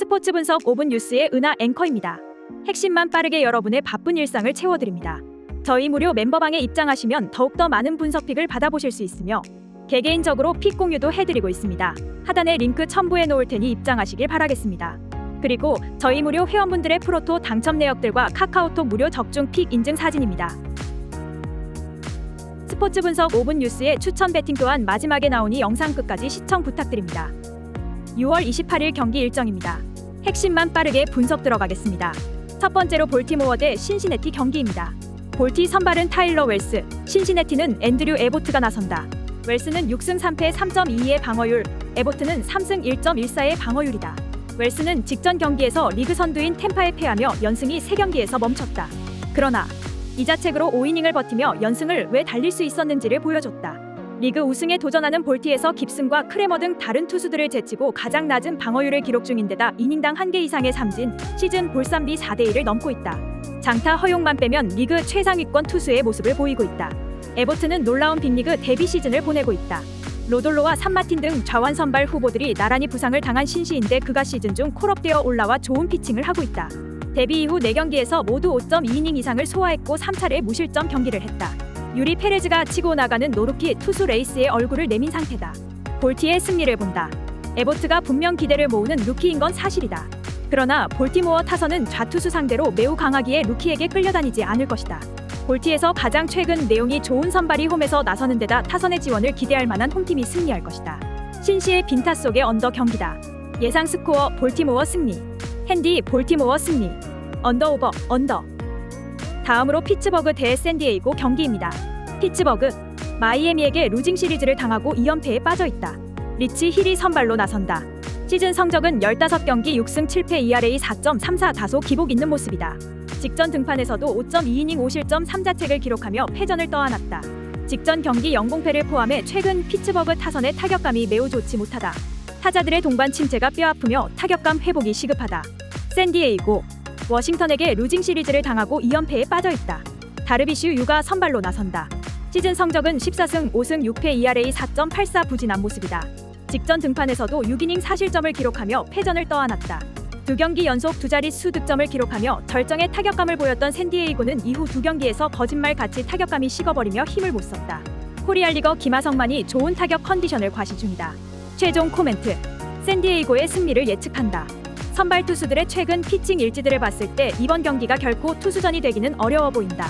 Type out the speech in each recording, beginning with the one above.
스포츠 분석 5분 뉴스의 은하 앵커입니다. 핵심만 빠르게 여러분의 바쁜 일상을 채워드립니다. 저희 무료 멤버방에 입장하시면 더욱더 많은 분석픽을 받아보실 수 있으며 개개인적으로 픽 공유도 해드리고 있습니다. 하단에 링크 첨부해 놓을 테니 입장하시길 바라겠습니다. 그리고 저희 무료 회원분들의 프로토 당첨 내역들과 카카오톡 무료 적중 픽 인증 사진입니다. 스포츠 분석 5분 뉴스의 추천 배팅 또한 마지막에 나오니 영상 끝까지 시청 부탁드립니다. 6월 28일 경기 일정입니다. 핵심만 빠르게 분석 들어가겠습니다. 첫 번째로 볼티모어 대 신시내티 경기입니다. 볼티 선발은 타일러 웰스, 신시내티는 앤드류 에보트가 나선다. 웰스는 6승 3패 3.22의 방어율, 에보트는 3승 1.14의 방어율이다. 웰스는 직전 경기에서 리그 선두인 템파에 패하며 연승이 3경기에서 멈췄다. 그러나 이 자책으로 5이닝을 버티며 연승을 왜 달릴 수 있었는지를 보여줬다. 리그 우승에 도전하는 볼티에서 깁슨과 크레머 등 다른 투수들을 제치고 가장 낮은 방어율을 기록 중인데다 이닝당 1개 이상의 삼진, 시즌 볼쌈비 4대1을 넘고 있다. 장타 허용만 빼면 리그 최상위권 투수의 모습을 보이고 있다. 에버튼은 놀라운 빅리그 데뷔 시즌을 보내고 있다. 로돌로와 산마틴 등 좌완 선발 후보들이 나란히 부상을 당한 신시인데 그가 시즌 중 콜업되어 올라와 좋은 피칭을 하고 있다. 데뷔 이후 4경기에서 모두 5.2이닝 이상을 소화했고 3차례 무실점 경기를 했다. 유리 페레즈가 치고 나가는 노루키 투수 레이스에 얼굴을 내민 상태다. 볼티의 승리를 본다. 에보트가 분명 기대를 모으는 루키인 건 사실이다. 그러나 볼티모어 타선은 좌투수 상대로 매우 강하기에 루키에게 끌려다니지 않을 것이다. 볼티에서 가장 최근 내용이 좋은 선발이 홈에서 나서는 데다 타선의 지원을 기대할 만한 홈팀이 승리할 것이다. 신시의 빈타 속의 언더 경기다. 예상 스코어 볼티모어 승리. 핸디 볼티모어 승리. 언더 오버 언더. 다음으로 피츠버그 대 샌디에이고 경기입니다. 피츠버그, 마이애미에게 루징 시리즈를 당하고 2연패에 빠져있다. 리치 힐이 선발로 나선다. 시즌 성적은 15경기 6승 7패 ERA 4.34 다소 기복 있는 모습이다. 직전 등판에서도 5.2이닝 5실점 3자책을 기록하며 패전을 떠안았다. 직전 경기 영공패를 포함해 최근 피츠버그 타선의 타격감이 매우 좋지 못하다. 타자들의 동반 침체가 뼈아프며 타격감 회복이 시급하다. 샌디에이고, 워싱턴에게 루징 시리즈를 당하고 2연패에 빠져있다. 다르비슈 유가 선발로 나선다. 시즌 성적은 14승 5승 6패 ERA 4.84 부진한 모습이다. 직전 등판에서도 6이닝 4실점을 기록하며 패전을 떠안았다. 2경기 연속 2자릿수 득점을 기록하며 절정의 타격감을 보였던 샌디에이고는 이후 2경기에서 거짓말같이 타격감이 식어버리며 힘을 못 썼다. 코리알리거 김하성만이 좋은 타격 컨디션을 과시 중이다. 최종 코멘트. 샌디에이고의 승리를 예측한다. 선발 투수들의 최근 피칭 일지들을 봤을 때 이번 경기가 결코 투수전이 되기는 어려워 보인다.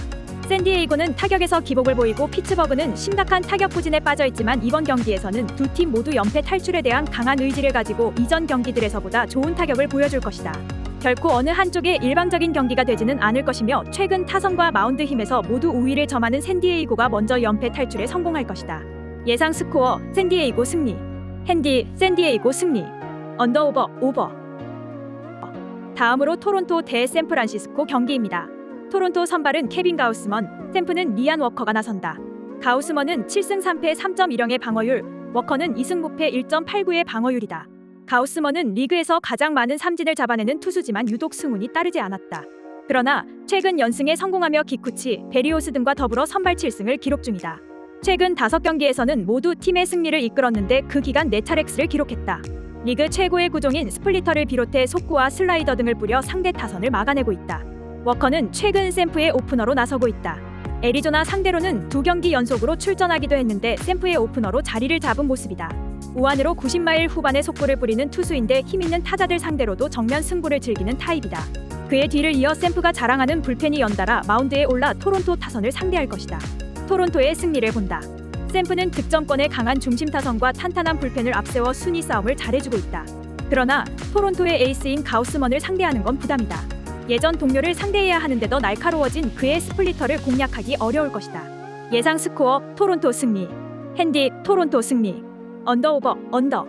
샌디에이고는 타격에서 기복을 보이고 피츠버그는 심각한 타격 부진에 빠져있지만 이번 경기에서는 두 팀 모두 연패 탈출에 대한 강한 의지를 가지고 이전 경기들에서보다 좋은 타격을 보여줄 것이다. 결코 어느 한쪽의 일방적인 경기가 되지는 않을 것이며 최근 타선과 마운드 힘에서 모두 우위를 점하는 샌디에이고가 먼저 연패 탈출에 성공할 것이다. 예상 스코어 샌디에이고 승리. 핸디 샌디에이고 승리. 언더 오버. 다음으로 토론토 대 샌프란시스코 경기입니다. 토론토 선발은 케빈 가우스먼, 샌프는 리안 워커가 나선다. 가우스먼은 7승 3패 3.10의 방어율, 워커는 2승 무패 1.89의 방어율이다. 가우스먼은 리그에서 가장 많은 삼진을 잡아내는 투수지만 유독 승운이 따르지 않았다. 그러나 최근 연승에 성공하며 기쿠치, 베리오스 등과 더불어 선발 7승을 기록 중이다. 최근 5경기에서는 모두 팀의 승리를 이끌었는데 그 기간 4차례를 기록했다. 리그 최고의 구종인 스플리터를 비롯해 속구와 슬라이더 등을 뿌려 상대 타선을 막아내고 있다. 워커는 최근 샌프의 오프너로 나서고 있다. 애리조나 상대로는 2경기 연속으로 출전하기도 했는데 샌프의 오프너로 자리를 잡은 모습이다. 우완으로 90마일 후반에 속구를 뿌리는 투수인데 힘있는 타자들 상대로도 정면 승부를 즐기는 타입이다. 그의 뒤를 이어 샌프가 자랑하는 불펜이 연달아 마운드에 올라 토론토 타선을 상대할 것이다. 토론토의 승리를 본다. 샌프는 득점권에 강한 중심 타선과 탄탄한 불펜을 앞세워 순위 싸움을 잘해주고 있다. 그러나 토론토의 에이스인 가우스먼을 상대하는 건 부담이다. 예전 동료를 상대해야 하는데 더 날카로워진 그의 스플리터를 공략하기 어려울 것이다. 예상 스코어 토론토 승리. 핸디 토론토 승리. 언더 오버 언더.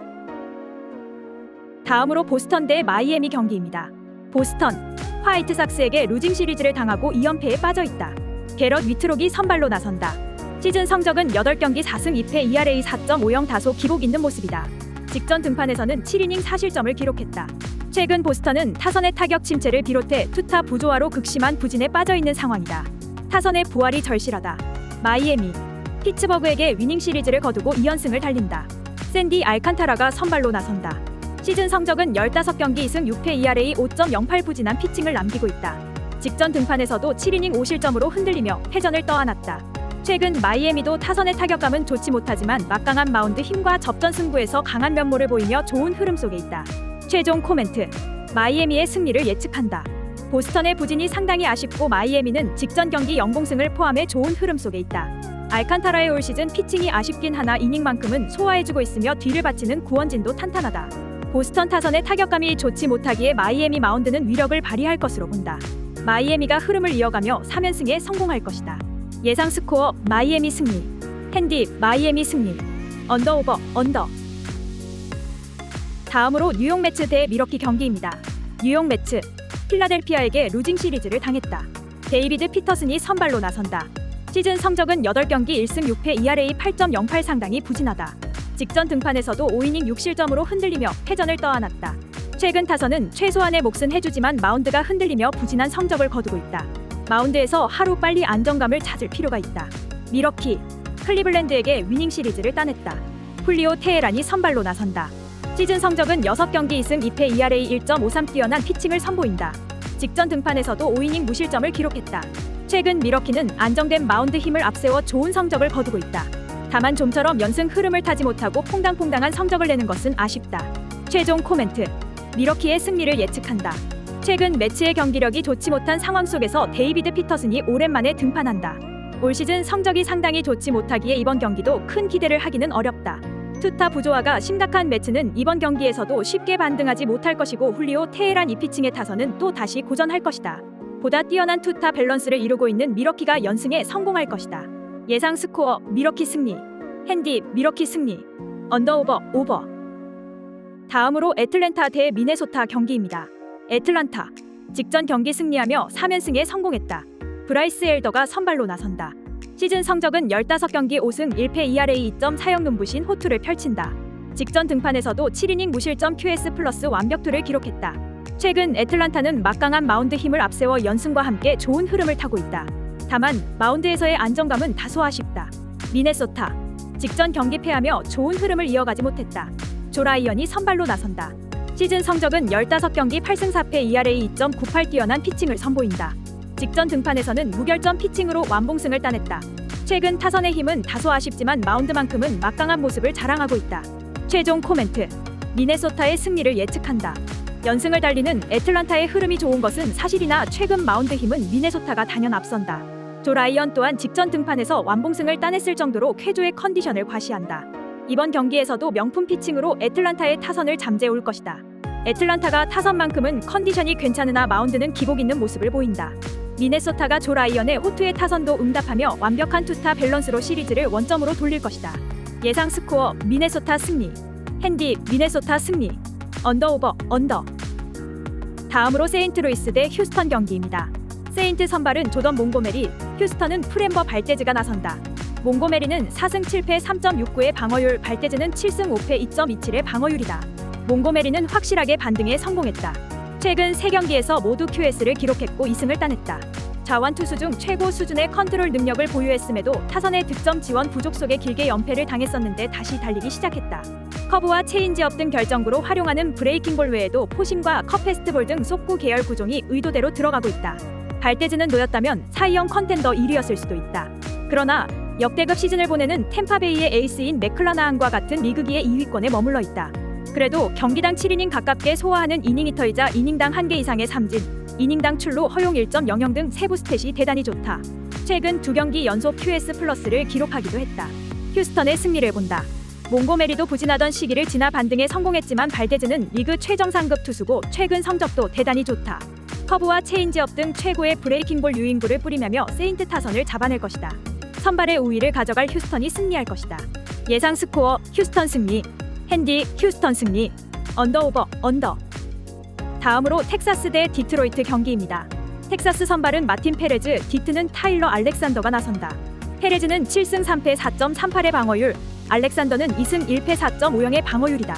다음으로 보스턴 대 마이애미 경기입니다. 보스턴, 화이트삭스에게 루징 시리즈를 당하고 2연패에 빠져있다. 게럿 위트록이 선발로 나선다. 시즌 성적은 8경기 4승 2패 ERA 4.50 다소 기복 있는 모습이다. 직전 등판에서는 7이닝 4실점을 기록했다. 최근 보스턴은 타선의 타격 침체를 비롯해 투타 부조화로 극심한 부진에 빠져있는 상황이다. 타선의 부활이 절실하다. 마이애미, 피츠버그에게 위닝 시리즈를 거두고 2연승을 달린다. 샌디 알칸타라가 선발로 나선다. 시즌 성적은 15경기 2승 6패 ERA 5.08 부진한 피칭을 남기고 있다. 직전 등판에서도 7이닝 5실점으로 흔들리며 패전을 떠안았다. 최근 마이애미도 타선의 타격감은 좋지 못하지만 막강한 마운드 힘과 접전 승부에서 강한 면모를 보이며 좋은 흐름 속에 있다. 최종 코멘트. 마이애미의 승리를 예측한다. 보스턴의 부진이 상당히 아쉽고 마이애미는 직전 경기 연공승을 포함해 좋은 흐름 속에 있다. 알칸타라의 올 시즌 피칭이 아쉽긴 하나 이닝만큼은 소화해주고 있으며 뒤를 바치는 구원진도 탄탄하다. 보스턴 타선의 타격감이 좋지 못하기에 마이애미 마운드는 위력을 발휘할 것으로 본다. 마이애미가 흐름을 이어가며 3연승에 성공할 것이다. 예상 스코어 마이애미 승리. 핸디 마이애미 승리. 언더 오버 언더. 다음으로 뉴욕 매츠 대 미러키 경기입니다. 뉴욕 매츠. 필라델피아에게 루징 시리즈를 당했다. 데이비드 피터슨이 선발로 나선다. 시즌 성적은 8경기 1승 6패 ERA 8.08 상당히 부진하다. 직전 등판에서도 5이닝 6실점으로 흔들리며 패전을 떠안았다. 최근 타선은 최소한의 몫은 해주지만 마운드가 흔들리며 부진한 성적을 거두고 있다. 마운드에서 하루 빨리 안정감을 찾을 필요가 있다. 미러키. 클리블랜드에게 위닝 시리즈를 따냈다. 훌리오 테헤란이 선발로 나선다. 시즌 성적은 6경기 2승 2패 ERA 1.53 뛰어난 피칭을 선보인다. 직전 등판에서도 5이닝 무실점을 기록했다. 최근 미러키는 안정된 마운드 힘을 앞세워 좋은 성적을 거두고 있다. 다만 좀처럼 연승 흐름을 타지 못하고 퐁당퐁당한 성적을 내는 것은 아쉽다. 최종 코멘트. 미러키의 승리를 예측한다. 최근 매치의 경기력이 좋지 못한 상황 속에서 데이비드 피터슨이 오랜만에 등판한다. 올 시즌 성적이 상당히 좋지 못하기에 이번 경기도 큰 기대를 하기는 어렵다. 투타 부조화가 심각한 매치는 이번 경기에서도 쉽게 반등하지 못할 것이고 훌리오 테헤란 이 피칭의 타선은 또 다시 고전할 것이다. 보다 뛰어난 투타 밸런스를 이루고 있는 미러키가 연승에 성공할 것이다. 예상 스코어 미러키 승리. 핸디 미러키 승리. 언더 오버 오버. 다음으로 애틀랜타 대 미네소타 경기입니다. 애틀란타. 직전 경기 승리하며 3연승에 성공했다. 브라이스 엘더가 선발로 나선다. 시즌 성적은 15경기 5승 1패 ERA 2.40 눈부신 호투를 펼친다. 직전 등판에서도 7이닝 무실점 QS 플러스 완벽투를 기록했다. 최근 애틀란타는 막강한 마운드 힘을 앞세워 연승과 함께 좋은 흐름을 타고 있다. 다만 마운드에서의 안정감은 다소 아쉽다. 미네소타. 직전 경기 패하며 좋은 흐름을 이어가지 못했다. 조 라이언이 선발로 나선다. 시즌 성적은 15경기 8승 4패 ERA 2.98 뛰어난 피칭을 선보인다. 직전 등판에서는 무결점 피칭으로 완봉승을 따냈다. 최근 타선의 힘은 다소 아쉽지만 마운드만큼은 막강한 모습을 자랑하고 있다. 최종 코멘트. 미네소타의 승리를 예측한다. 연승을 달리는 애틀란타의 흐름이 좋은 것은 사실이나 최근 마운드 힘은 미네소타가 단연 앞선다. 조 라이언 또한 직전 등판에서 완봉승을 따냈을 정도로 쾌조의 컨디션을 과시한다. 이번 경기에서도 명품 피칭으로 애틀란타의 타선을 잠재울 것이다. 애틀란타가 타선만큼은 컨디션이 괜찮으나 마운드는 기복 있는 모습을 보인다. 미네소타가 조 라이언의 호투의 타선도 응답하며 완벽한 투타 밸런스로 시리즈를 원점으로 돌릴 것이다. 예상 스코어 미네소타 승리. 핸디 미네소타 승리. 언더 오버 언더. 다음으로 세인트루이스 대 휴스턴 경기입니다. 세인트 선발은 조던 몽고메리, 휴스턴은 프렘버 발데즈가 나선다. 몽고메리는 4승 7패 3.69의 방어율, 발데즈는 7승 5패 2.27의 방어율이다. 몽고메리는 확실하게 반등에 성공했다. 최근 3경기에서 모두 QS를 기록했고 2승을 따냈다. 자완 투수 중 최고 수준의 컨트롤 능력을 보유했음에도 타선의 득점 지원 부족 속에 길게 연패를 당했었는데 다시 달리기 시작했다. 커브와 체인지업 등 결정구로 활용하는 브레이킹볼 외에도 포심과 컷 패스트볼 등 속구 계열 구종이 의도대로 들어가고 있다. 발데즈는 놓였다면 사이언 컨텐더 1위였을 수도 있다. 그러나 역대급 시즌을 보내는 템파베이의 에이스인 맥클라나한과 같은 리그기의 2위권에 머물러 있다. 그래도 경기당 7이닝 가깝게 소화하는 이닝 히터이자 이닝당 1개 이상의 삼진, 이닝당 출루 허용 1.00 등 세부 스탯이 대단히 좋다. 최근 2경기 연속 QS 플러스를 기록하기도 했다. 휴스턴의 승리를 본다. 몽고메리도 부진하던 시기를 지나 반등에 성공했지만 발데즈는 리그 최정상급 투수고 최근 성적도 대단히 좋다. 커브와 체인지업 등 최고의 브레이킹볼 유인구를 뿌리며 세인트 타선을 잡아낼 것이다. 선발의 우위를 가져갈 휴스턴이 승리할 것이다. 예상 스코어 휴스턴 승리. 핸디 휴스턴 승리. 언더 오버 언더. 다음으로 텍사스 대 디트로이트 경기입니다. 텍사스 선발은 마틴 페레즈, 디트는 타일러 알렉산더가 나선다. 페레즈는 7승 3패 4.38의 방어율, 알렉산더는 2승 1패 4.50의 방어율이다.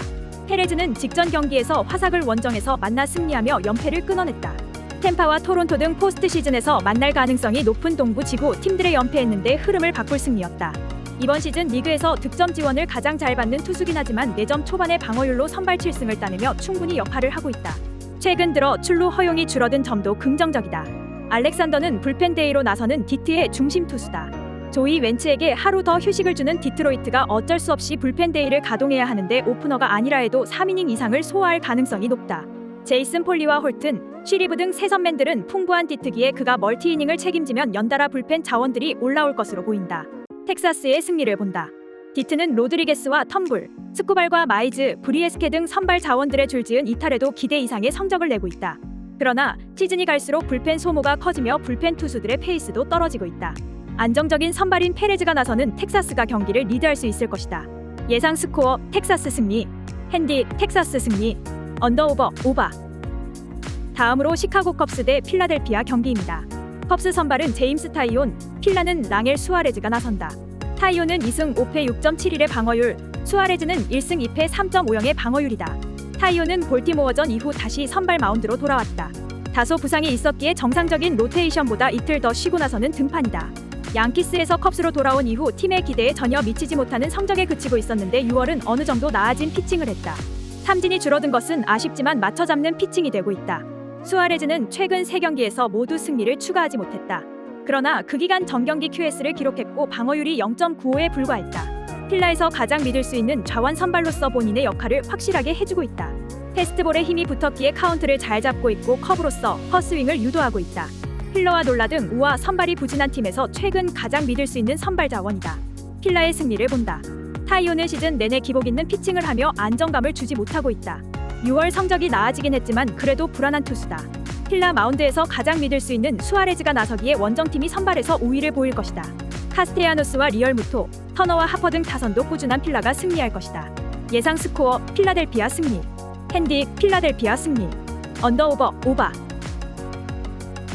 페레즈는 직전 경기에서 화삭을 원정에서 만나 승리하며 연패를 끊어냈다. 템파와 토론토 등 포스트 시즌에서 만날 가능성이 높은 동부 지구 팀들의 연패했는데 흐름을 바꿀 승리였다. 이번 시즌 리그에서 득점 지원을 가장 잘 받는 투수긴 하지만 4점 초반의 방어율로 선발 7승을 따내며 충분히 역할을 하고 있다. 최근 들어 출루 허용이 줄어든 점도 긍정적이다. 알렉산더는 불펜 데이로 나서는 디트의 중심 투수다. 조이 웬츠에게 하루 더 휴식을 주는 디트로이트가 어쩔 수 없이 불펜 데이를 가동해야 하는데 오프너가 아니라 해도 3이닝 이상을 소화할 가능성이 높다. 제이슨 폴리와 홀튼, 쉬리브 등 새 선맨들은 풍부한 디트기에 그가 멀티이닝을 책임지면 연달아 불펜 자원들이 올라올 것으로 보인다. 텍사스의 승리를 본다. 디트는 로드리게스와 텀블, 스코발과 마이즈, 브리에스케 등 선발 자원들의 줄지은 이탈에도 기대 이상의 성적을 내고 있다. 그러나 시즌이 갈수록 불펜 소모가 커지며 불펜 투수들의 페이스도 떨어지고 있다. 안정적인 선발인 페레즈가 나서는 텍사스가 경기를 리드할 수 있을 것이다. 예상 스코어 텍사스 승리, 핸디 텍사스 승리, 언더오버 오바. 다음으로 시카고 컵스 대 필라델피아 경기입니다. 컵스 선발은 제임스 타이온, 필라는 랑엘 수아레즈가 나선다. 타이온은 2승 5패 6.71의 방어율, 수아레즈는 1승 2패 3.50의 방어율이다. 타이온은 볼티모어전 이후 다시 선발 마운드로 돌아왔다. 다소 부상이 있었기에 정상적인 로테이션보다 이틀 더 쉬고 나서는 등판이다. 양키스에서 컵스로 돌아온 이후 팀의 기대에 전혀 미치지 못하는 성적에 그치고 있었는데 6월은 어느 정도 나아진 피칭을 했다. 삼진이 줄어든 것은 아쉽지만 맞춰잡는 피칭이 되고 있다. 수아레즈는 최근 3경기에서 모두 승리를 추가하지 못했다. 그러나 그 기간 정경기 QS를 기록했고 방어율이 0.95에 불과했다. 필라에서 가장 믿을 수 있는 좌완 선발로서 본인의 역할을 확실하게 해주고 있다. 패스트볼에 힘이 붙었기에 카운트를 잘 잡고 있고 커브로서 헛스윙을 유도하고 있다. 필러와 놀라 등 우와 선발이 부진한 팀에서 최근 가장 믿을 수 있는 선발 자원이다. 필라의 승리를 본다. 타이온은 시즌 내내 기복 있는 피칭을 하며 안정감을 주지 못하고 있다. 6월 성적이 나아지긴 했지만 그래도 불안한 투수다. 필라 마운드에서 가장 믿을 수 있는 수아레즈가 나서기에 원정팀이 선발에서 우위를 보일 것이다. 카스테야노스와 리얼무토, 터너와 하퍼 등 타선도 꾸준한 필라가 승리할 것이다. 예상 스코어 필라델피아 승리, 핸디 필라델피아 승리, 언더오버 오바.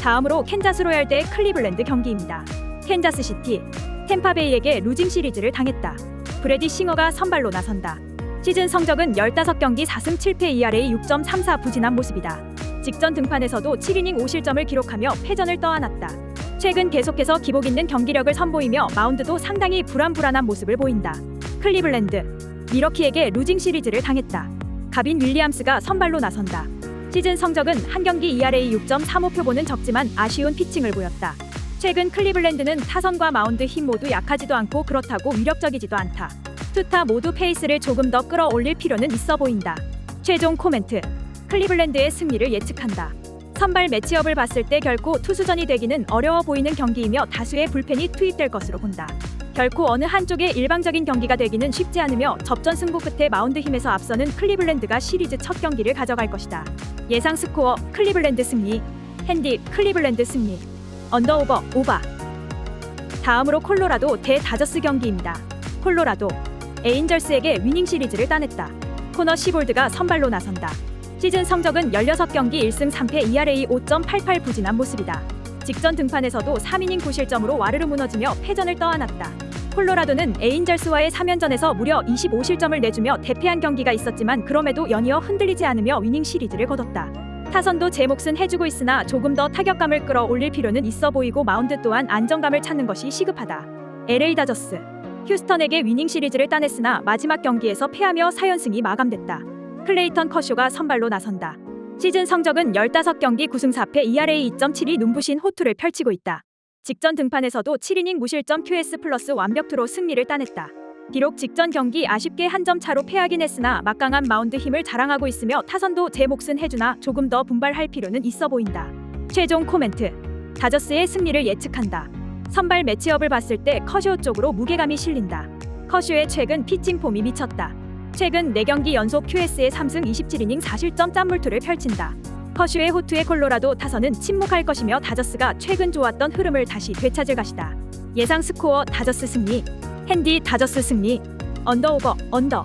다음으로 캔자스 로얄 대 클리블랜드 경기입니다. 캔자스시티, 템파베이에게 루징 시리즈를 당했다. 브래디 싱어가 선발로 나선다. 시즌 성적은 15경기 4승 7패 ERA 6.34 부진한 모습이다. 직전 등판에서도 7이닝 5실점을 기록하며 패전을 떠안았다. 최근 계속해서 기복 있는 경기력을 선보이며 마운드도 상당히 불안한 모습을 보인다. 클리블랜드, 미러키에게 루징 시리즈를 당했다. 가빈 윌리엄스가 선발로 나선다. 시즌 성적은 한 경기 ERA 6.35표보는 적지만 아쉬운 피칭을 보였다. 최근 클리블랜드는 타선과 마운드 힘 모두 약하지도 않고 그렇다고 위력적이지도 않다. 투타 모두 페이스를 조금 더 끌어올릴 필요는 있어 보인다. 최종 코멘트, 클리블랜드의 승리를 예측한다. 선발 매치업을 봤을 때 결코 투수전이 되기는 어려워 보이는 경기이며 다수의 불펜이 투입될 것으로 본다. 결코 어느 한쪽의 일방적인 경기가 되기는 쉽지 않으며 접전 승부 끝에 마운드 힘에서 앞서는 클리블랜드가 시리즈 첫 경기를 가져갈 것이다. 예상 스코어 클리블랜드 승리, 핸디 클리블랜드 승리, 언더오버 오바. 다음으로 콜로라도 대 다저스 경기입니다. 콜로라도, 에인절스에게 위닝 시리즈를 따냈다. 코너 시볼드가 선발로 나선다. 시즌 성적은 16경기 1승 3패 ERA 5.88 부진한 모습이다. 직전 등판에서도 3이닝 9실점으로 와르르 무너지며 패전을 떠안았다. 콜로라도는 에인절스와의 3연전에서 무려 25실점을 내주며 대패한 경기가 있었지만 그럼에도 연이어 흔들리지 않으며 위닝 시리즈를 거뒀다. 타선도 제 몫은 해주고 있으나 조금 더 타격감을 끌어올릴 필요는 있어 보이고 마운드 또한 안정감을 찾는 것이 시급하다. LA 다저스, 휴스턴에게 위닝 시리즈를 따냈으나 마지막 경기에서 패하며 4연승이 마감됐다. 클레이턴 커쇼가 선발로 나선다. 시즌 성적은 15경기 9승 4패 ERA 2.72 눈부신 호투를 펼치고 있다. 직전 등판에서도 7이닝 무실점 QS 플러스 완벽투로 승리를 따냈다. 비록 직전 경기 아쉽게 한 점 차로 패하긴 했으나 막강한 마운드 힘을 자랑하고 있으며 타선도 제 몫은 해주나 조금 더 분발할 필요는 있어 보인다. 최종 코멘트, 다저스의 승리를 예측한다. 선발 매치업을 봤을 때 커쇼 쪽으로 무게감이 실린다. 커쇼의 최근 피칭 폼이 미쳤다. 최근 4경기 연속 QS의 3승 27이닝 4실점 짠물투를 펼친다. 커쇼의 호투에 콜로라도 타선은 침묵할 것이며 다저스가 최근 좋았던 흐름을 다시 되찾을 것이다. 예상 스코어 다저스 승리, 핸디 다저스 승리, 언더오버 언더.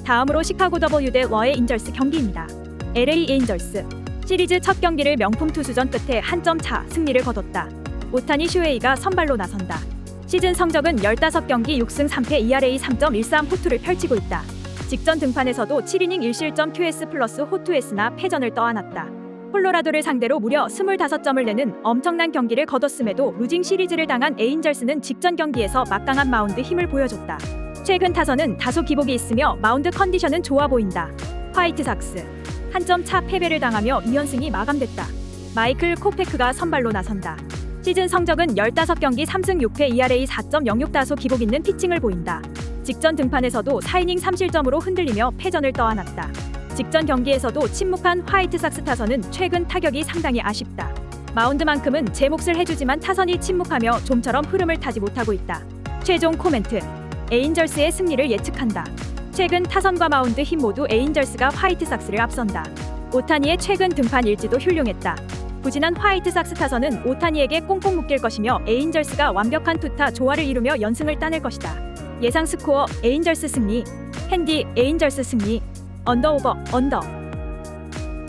다음으로 시카고 W 대 러의 인절스 경기입니다. LA 에인절스, 시리즈 첫 경기를 명품 투수전 끝에 한 점 차 승리를 거뒀다. 오타니 슈웨이가 선발로 나선다. 시즌 성적은 15경기 6승 3패 ERA 3.13 호투를 펼치고 있다. 직전 등판에서도 7이닝 1실점 QS 플러스 호투했으나 패전을 떠안았다. 콜로라도를 상대로 무려 25점을 내는 엄청난 경기를 거뒀음에도 루징 시리즈를 당한 에인절스는 직전 경기에서 막강한 마운드 힘을 보여줬다. 최근 타선은 다소 기복이 있으며 마운드 컨디션은 좋아 보인다. 화이트삭스 한 점 차 패배를 당하며 2연승이 마감됐다. 마이클 코페크가 선발로 나선다. 시즌 성적은 15경기 3승 6패 ERA 4.06 다소 기복 있는 피칭을 보인다. 직전 등판에서도 4이닝 3실점으로 흔들리며 패전을 떠안았다. 직전 경기에서도 침묵한 화이트삭스 타선은 최근 타격이 상당히 아쉽다. 마운드만큼은 제 몫을 해주지만 타선이 침묵하며 좀처럼 흐름을 타지 못하고 있다. 최종 코멘트. 에인절스의 승리를 예측한다. 최근 타선과 마운드 힘 모두 에인절스가 화이트삭스를 앞선다. 오타니의 최근 등판 일지도 훌륭했다. 부진한 화이트삭스 타선은 오타니에게 꽁꽁 묶일 것이며 에인절스가 완벽한 투타 조화를 이루며 연승을 따낼 것이다. 예상 스코어 에인절스 승리. 핸디 에인절스 승리. 언더오버 언더.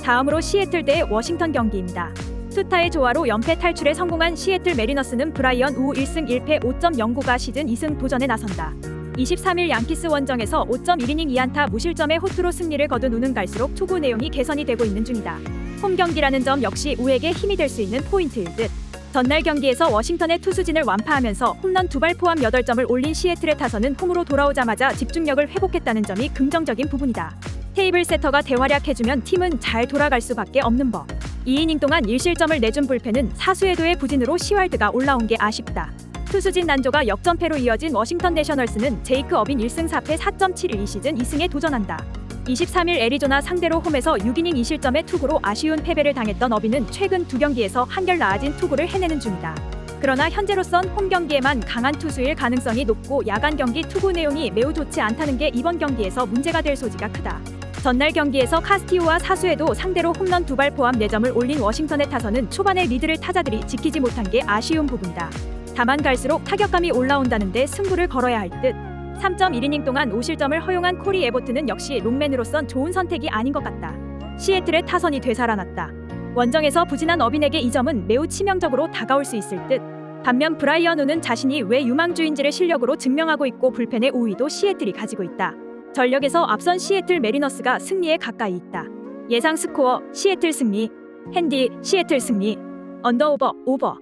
다음으로 시애틀 대 워싱턴 경기입니다. 투타의 조화로 연패 탈출에 성공한 시애틀 메리너스는 브라이언 우 1승 1패 5.09가 시즌 2승 도전에 나선다. 23일 양키스 원정에서 5.1이닝 2안타 무실점의 호투로 승리를 거둔 우는 갈수록 투구 내용이 개선이 되고 있는 중이다. 홈 경기라는 점 역시 우에게 힘이 될 수 있는 포인트일 듯. 전날 경기에서 워싱턴의 투수진을 완파하면서 홈런 2발 포함 8점을 올린 시애틀의 타선은 홈으로 돌아오자마자 집중력을 회복했다는 점이 긍정적인 부분이다. 테이블 세터가 대활약해주면 팀은 잘 돌아갈 수밖에 없는 법. 2이닝 동안 1실점을 내준 불펜은 사수에도의 부진으로 시왈드가 올라온 게 아쉽다. 투수진 난조가 역전패로 이어진 워싱턴 내셔널스는 제이크 어빈 1승 4패 4.71 시즌 2승에 도전한다. 23일 애리조나 상대로 홈에서 6이닝 2실점의 투구로 아쉬운 패배를 당했던 어빈은 최근 2경기에서 한결 나아진 투구를 해내는 중이다. 그러나 현재로선 홈 경기에만 강한 투수일 가능성이 높고 야간 경기 투구 내용이 매우 좋지 않다는 게 이번 경기에서 문제가 될 소지가 크다. 전날 경기에서 카스티오와 사수에도 상대로 홈런 2발 포함 4점을 올린 워싱턴의 타선은 초반에 리드를 타자들이 지키지 못한 게 아쉬운 부분이다. 다만 갈수록 타격감이 올라온다는데 승부를 걸어야 할 듯. 3.1이닝 동안 5실점을 허용한 코리 에보트는 역시 롱맨으로선 좋은 선택이 아닌 것 같다. 시애틀의 타선이 되살아났다. 원정에서 부진한 어빈에게 이 점은 매우 치명적으로 다가올 수 있을 듯. 반면 브라이언 우는 자신이 왜 유망주인지를 실력으로 증명하고 있고 불펜의 우위도 시애틀이 가지고 있다. 전력에서 앞선 시애틀 메리너스가 승리에 가까이 있다. 예상 스코어 시애틀 승리. 핸디 시애틀 승리. 언더오버 오버.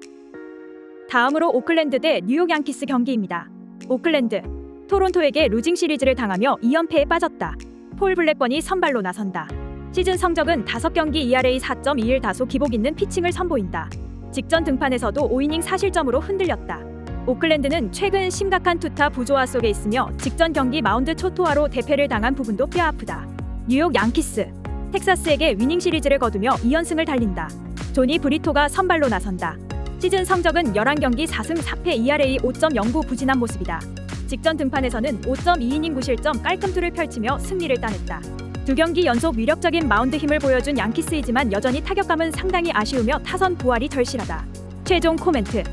다음으로 오클랜드 대 뉴욕 양키스 경기입니다. 오클랜드 토론토에게 루징 시리즈를 당하며 2연패에 빠졌다. 폴 블랙번이 선발로 나선다. 시즌 성적은 5경기 ERA 4.21 다소 기복 있는 피칭을 선보인다. 직전 등판에서도 5이닝 4실점으로 흔들렸다. 오클랜드는 최근 심각한 투타 부조화 속에 있으며 직전 경기 마운드 초토화로 대패를 당한 부분도 뼈아프다. 뉴욕 양키스 텍사스에게 위닝 시리즈를 거두며 2연승을 달린다. 조니 브리토가 선발로 나선다. 시즌 성적은 11경기 4승 4패 ERA 5.09 부진한 모습이다. 직전 등판에서는 5.2이닝 9실점 깔끔투를 펼치며 승리를 따냈다. 2경기 연속 위력적인 마운드 힘을 보여준 양키스이지만 여전히 타격감은 상당히 아쉬우며 타선 부활이 절실하다. 최종 코멘트.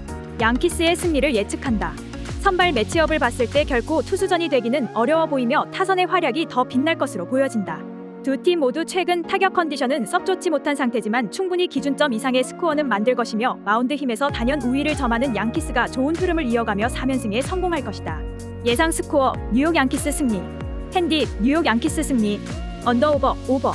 양키스의 승리를 예측한다. 선발 매치업을 봤을 때 결코 투수전이 되기는 어려워 보이며 타선의 활약이 더 빛날 것으로 보여진다. 두 팀 모두 최근 타격 컨디션은 썩 좋지 못한 상태지만 충분히 기준점 이상의 스코어는 만들 것이며 마운드 힘에서 단연 우위를 점하는 양키스가 좋은 흐름을 이어가며 3연승에 성공할 것이다. 예상 스코어 뉴욕 양키스 승리. 핸디 뉴욕 양키스 승리. 언더오버 오버.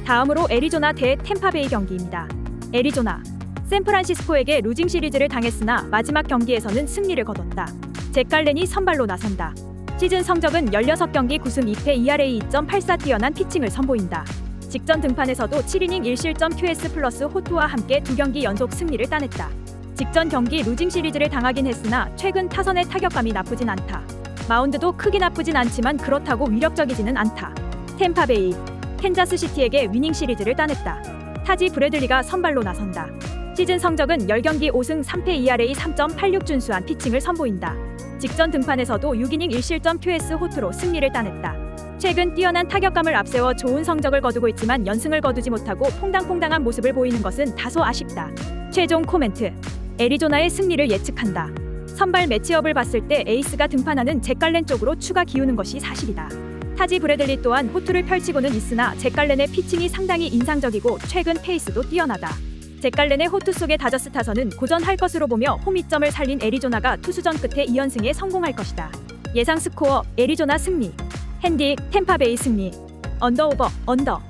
다음으로 애리조나 대 템파베이 경기입니다. 애리조나 샌프란시스코에게 루징 시리즈를 당했으나 마지막 경기에서는 승리를 거뒀다. 잭 갈렌이 선발로 나선다. 시즌 성적은 16경기 9승 2패 ERA 2.84 뛰어난 피칭을 선보인다. 직전 등판에서도 7이닝 1실점 QS 플러스 호투와 함께 2경기 연속 승리를 따냈다. 직전 경기 루징 시리즈를 당하긴 했으나 최근 타선의 타격감이 나쁘진 않다. 마운드도 크게 나쁘진 않지만 그렇다고 위력적이지는 않다. 템파베이 캔자스시티에게 위닝 시리즈를 따냈다. 타지 브래들리가 선발로 나선다. 시즌 성적은 10경기 5승 3패 ERA 3.86 준수한 피칭을 선보인다. 직전 등판에서도 6이닝 1실점 QS 호투로 승리를 따냈다. 최근 뛰어난 타격감을 앞세워 좋은 성적을 거두고 있지만 연승을 거두지 못하고 퐁당퐁당한 모습을 보이는 것은 다소 아쉽다. 최종 코멘트. 애리조나의 승리를 예측한다. 선발 매치업을 봤을 때 에이스가 등판하는 잭 갈렌 쪽으로 추가 기우는 것이 사실이다. 타지 브래들리 또한 호투를 펼치고는 있으나 잭 갈렌의 피칭이 상당히 인상적이고 최근 페이스도 뛰어나다. 잭 갈렌의 호투 속의 다저스 타선은 고전할 것으로 보며 홈 이점을 살린 애리조나가 투수전 끝에 2연승에 성공할 것이다. 예상 스코어 애리조나 승리. 핸디 템파베이 승리. 언더오버 언더.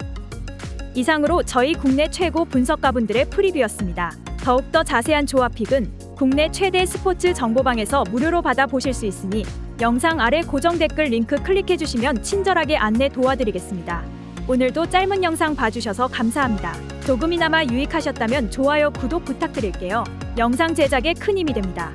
이상으로 저희 국내 최고 분석가분들의 프리뷰였습니다. 더욱더 자세한 조합픽은 국내 최대 스포츠 정보방에서 무료로 받아보실 수 있으니 영상 아래 고정 댓글 링크 클릭해주시면 친절하게 안내 도와드리겠습니다. 오늘도 짧은 영상 봐주셔서 감사합니다. 조금이나마 유익하셨다면 좋아요, 구독 부탁드릴게요. 영상 제작에 큰 힘이 됩니다.